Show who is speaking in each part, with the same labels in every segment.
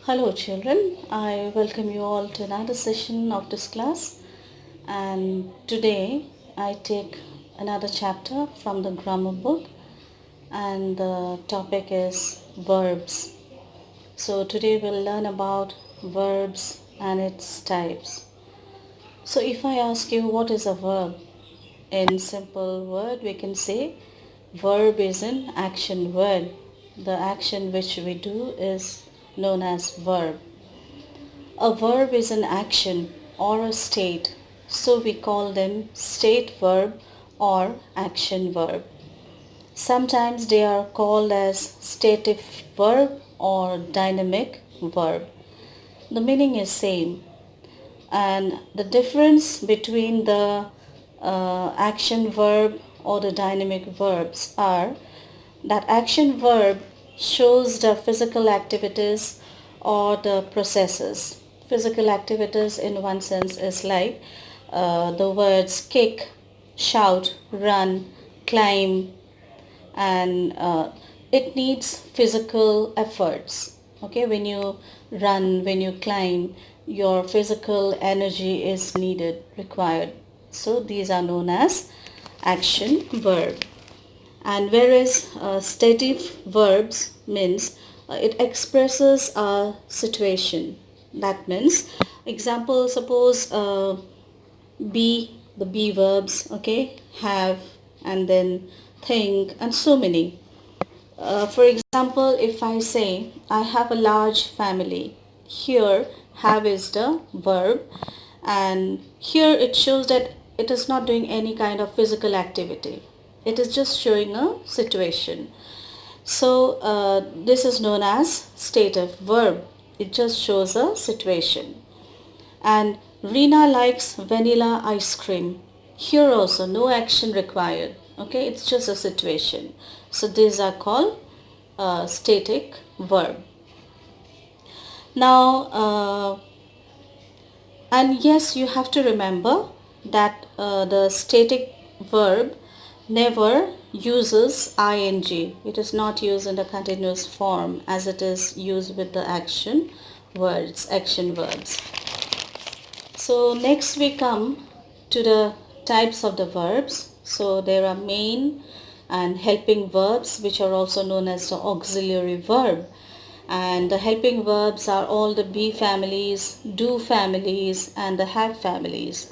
Speaker 1: Hello children, I welcome you all to another session of this class, and today I take another chapter from the grammar book, and the topic is verbs. So today we'll learn about verbs and its types. So if I ask you what is a verb, in simple word we can say verb is an action word. The action which we do is known as verb. A verb is an action or a state, so we call them state verb or action verb. Sometimes they are called as stative verb or dynamic verb. The meaning is same, and the difference between the action verb or the dynamic verbs are that action verb shows the physical activities or the processes. Physical activities in one sense is like the words kick, shout, run, climb, and it needs physical efforts. Okay, when you run, when you climb, your physical energy is needed, required. So these are known as action verb. And whereas stative verbs means it expresses a situation. That means example, suppose be, the be verbs, okay, have, and then think, and so many. For example, if I say I have a large family, here have is the verb, and here it shows that it is not doing any kind of physical activity. It is just showing a situation. So this is known as stative verb. It just shows a situation. And Rina likes vanilla ice cream. Here also no action required. Okay, it's just a situation. So these are called static verb. Now, and yes, you have to remember that the static verb never uses ing. It is not used in the continuous form as it is used with the action verbs. So next we come to the types of the verbs. So there are main and helping verbs, which are also known as the auxiliary verb. And the helping verbs are all the be families, do families, and the have families.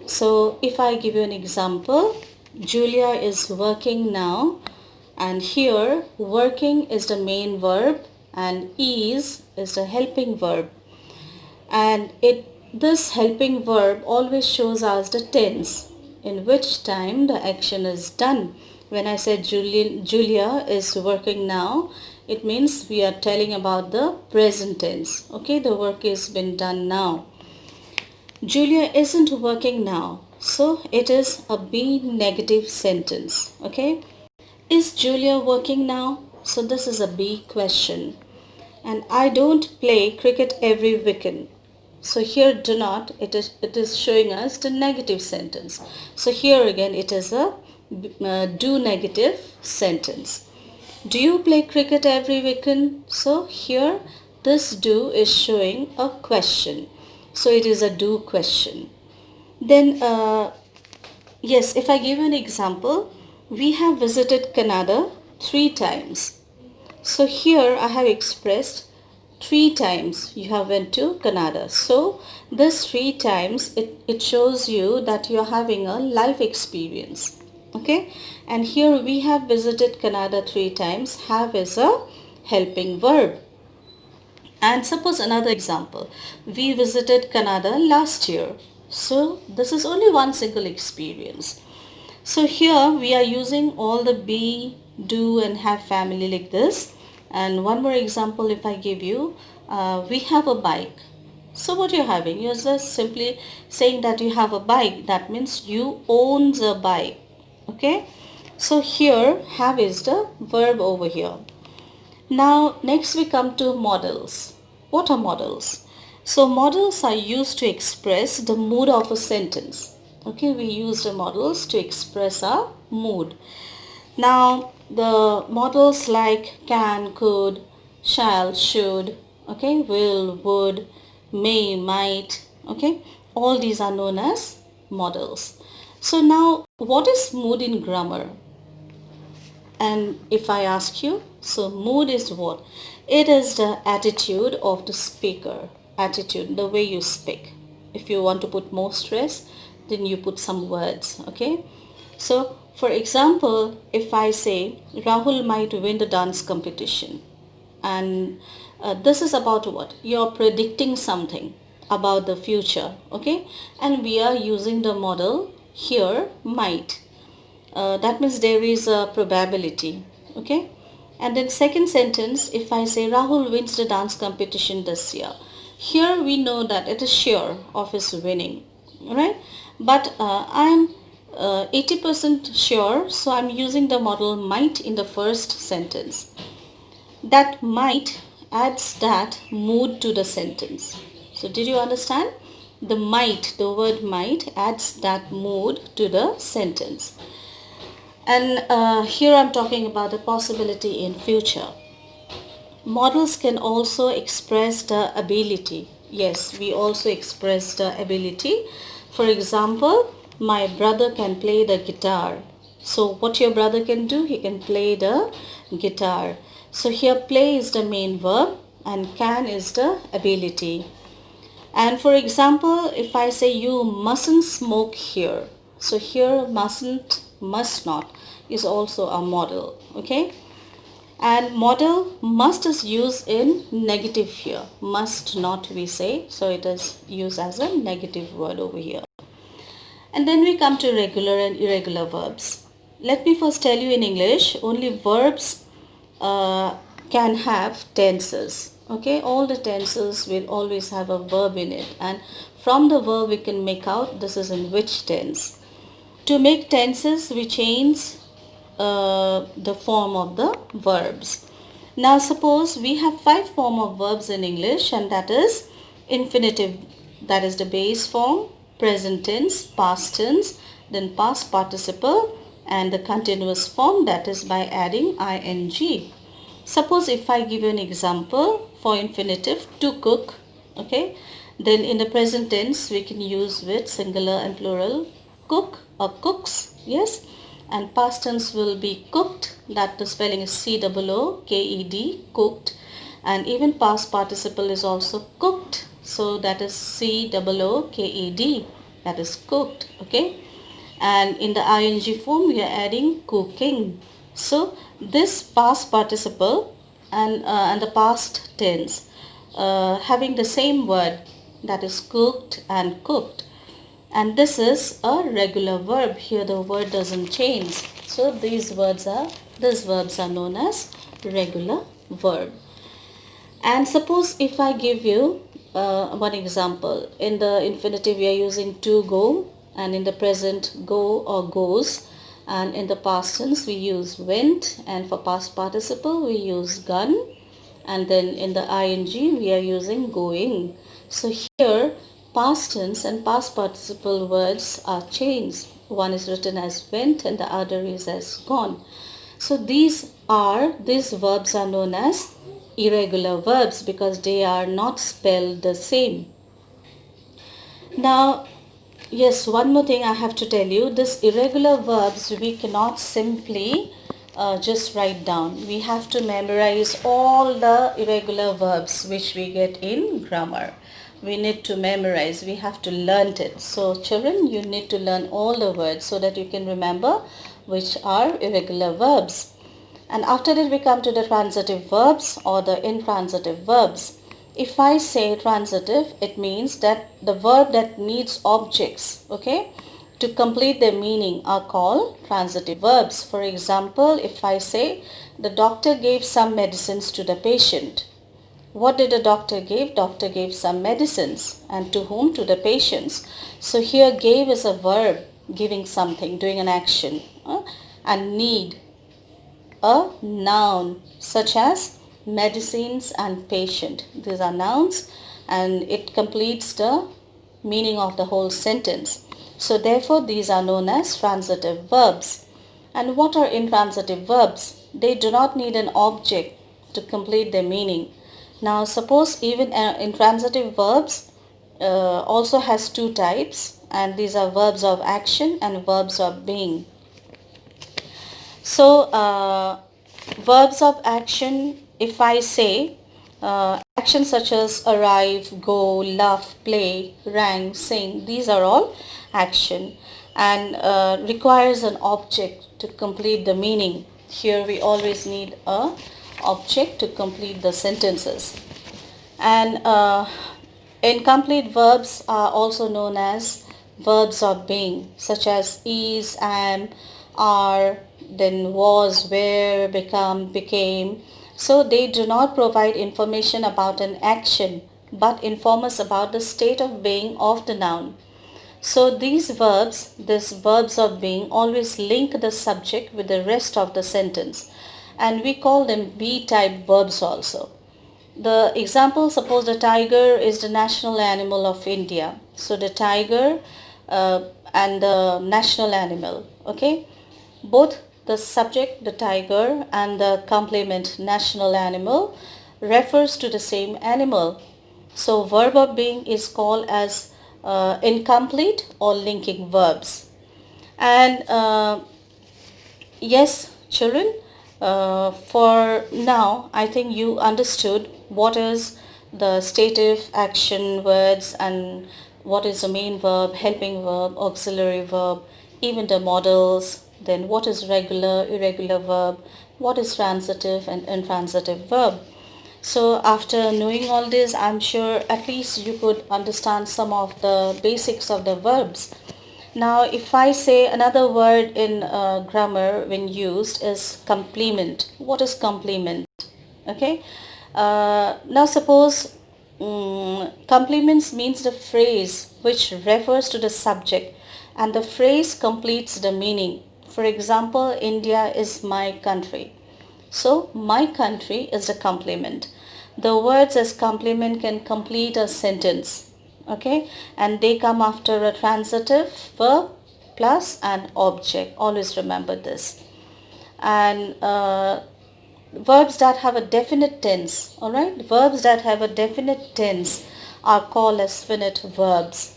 Speaker 1: So if I give you an example, Julia is working now, and here working is the main verb and is the helping verb. And this helping verb always shows us the tense in which time the action is done. When I said Julia is working now, it means we are telling about the present tense. Okay, the work has been done now. Julia isn't working now, so it is a be negative sentence. Okay, is Julia working now? So this is a be question. And I don't play cricket every weekend. So here do not, it is showing us the negative sentence. So here again it is a do negative sentence. Do you play cricket every weekend? So here this do is showing a question. So it is a do question. Then yes, if I give an example, we have visited Canada 3 times. So here I have expressed 3 times you have went to Canada. So this 3 times it shows you that you are having a life experience. Okay, and here we have visited Canada 3 times. Have is a helping verb. And suppose another example, we visited Canada last year. So this is only one single experience. So here we are using all the be, do, and have family like this. And one more example if I give you, we have a bike. So what you're having, you're just simply saying that you have a bike. That means you own the bike. Okay. So here have is the verb over here. Now next we come to modals. What are modals? So modals are used to express the mood of a sentence. Okay, we use the modals to express our mood. Now the modals like can, could, shall, should, Okay, will, would, may, might. Okay, all these are known as modals. So now, what is mood in grammar? And if I ask you, so mood is what? It is the attitude of the speaker. Attitude, the way you speak. If you want to put more stress, then you put some words. Okay. So, for example, if I say Rahul might win the dance competition, and this is about what? You're predicting something about the future. Okay. And we are using the modal here, might. That means there is a probability. Okay. And then second sentence, if I say Rahul wins the dance competition this year, here we know that it is sure of his winning, right? But I'm 80% sure, so I'm using the modal might in the first sentence. That might adds that mood to the sentence. So did you understand? The might, the word might adds that mood to the sentence. And here I'm talking about the possibility in future. Models can also express the ability. Yes, we also express the ability. For example, my brother can play the guitar. So what your brother can do? He can play the guitar. So here play is the main verb and can is the ability. And for example, if I say you mustn't smoke here. So here mustn't, must not is also a modal. Okay. And modal must is used in negative here. Must not we say. So it is used as a negative word over here. And then we come to regular and irregular verbs. Let me first tell you in English, only verbs can have tenses. Okay, all the tenses will always have a verb in it, and from the verb we can make out this is in which tense. To make tenses, we change the form of the verbs. Now suppose we have 5 form of verbs in English, and that is infinitive, that is the base form, present tense, past tense, then past participle, and the continuous form, that is by adding ing. Suppose if I give you an example for infinitive, to cook, okay, then in the present tense we can use with singular and plural, cook or cooks, yes, and past tense will be cooked, that the spelling is COOKED, cooked, and even past participle is also cooked, so that is COOKED, that is cooked, okay, and in the ing form we are adding cooking. So this past participle and the past tense having the same word, that is cooked and cooked, and this is a regular verb. Here the word doesn't change, so these verbs are known as regular verb. And suppose if I give you one example, in the infinitive we are using to go, and in the present go or goes, and in the past tense we use went, and for past participle we use gone, and then in the ing we are using going. So here past tense and past participle words are changed. One is written as went and the other is as gone. So these verbs are known as irregular verbs because they are not spelled the same. Now, yes, one more thing I have to tell you, this irregular verbs we cannot simply just write down. We have to memorize all the irregular verbs which we get in grammar. We need to memorize, we have to learn it. So children, you need to learn all the words so that you can remember which are irregular verbs. And after that we come to the transitive verbs or the intransitive verbs. If I say transitive, it means that the verb that needs objects, okay, to complete their meaning are called transitive verbs. For example, if I say the doctor gave some medicines to the patient. What did the doctor give? Doctor gave some medicines. And to whom? To the patients. So here gave is a verb, giving something, doing an action. And need, a noun, such as medicines and patient. These are nouns and it completes the meaning of the whole sentence. So therefore these are known as transitive verbs. And what are intransitive verbs? They do not need an object to complete their meaning. Now suppose even intransitive verbs also has two types, and these are verbs of action and verbs of being. So verbs of action, if I say actions such as arrive, go, laugh, play, rang, sing, these are all action and requires an object to complete the meaning. Here we always need a object to complete the sentences. And incomplete verbs are also known as verbs of being, such as is, am, are, then was, were, become, became. So they do not provide information about an action but inform us about the state of being of the noun. So these verbs of being, always link the subject with the rest of the sentence, and we call them be-type verbs also. The example, suppose the tiger is the national animal of India. So the tiger and the national animal, okay, both the subject, the tiger, and the complement, national animal, refers to the same animal. So verb of being is called as incomplete or linking verbs. And yes, children, for now I think you understood what is the stative action words and what is the main verb, helping verb, auxiliary verb, even the modals, then what is regular, irregular verb, what is transitive and intransitive verb. So after knowing all this, I'm sure at least you could understand some of the basics of the verbs. Now, if I say another word in grammar when used is complement. What is complement? Okay. Now, suppose complements means the phrase which refers to the subject and the phrase completes the meaning. For example, India is my country. So, my country is the complement. The words as complement can complete a sentence, okay, and they come after a transitive verb plus an object. Always remember this. And verbs that have a definite tense, all right, verbs that have a definite tense are called as finite verbs.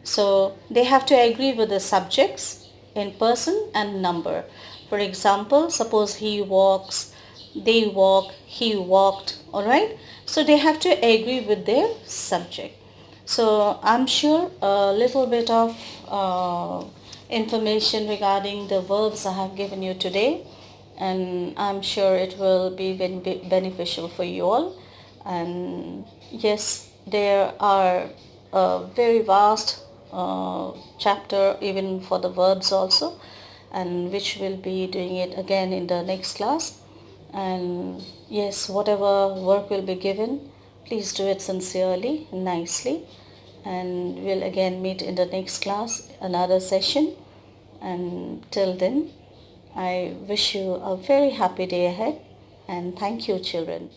Speaker 1: So they have to agree with the subjects in person and number. For example, suppose he walks, they walk, he walked, all right. So they have to agree with their subject. So I'm sure a little bit of information regarding the verbs I have given you today, and I'm sure it will be beneficial for you all. And yes, there are a very vast chapter even for the verbs also, and which will be doing it again in the next class. And yes, whatever work will be given, please do it sincerely, nicely, and we'll again meet in the next class, another session. And till then, I wish you a very happy day ahead, and thank you, children.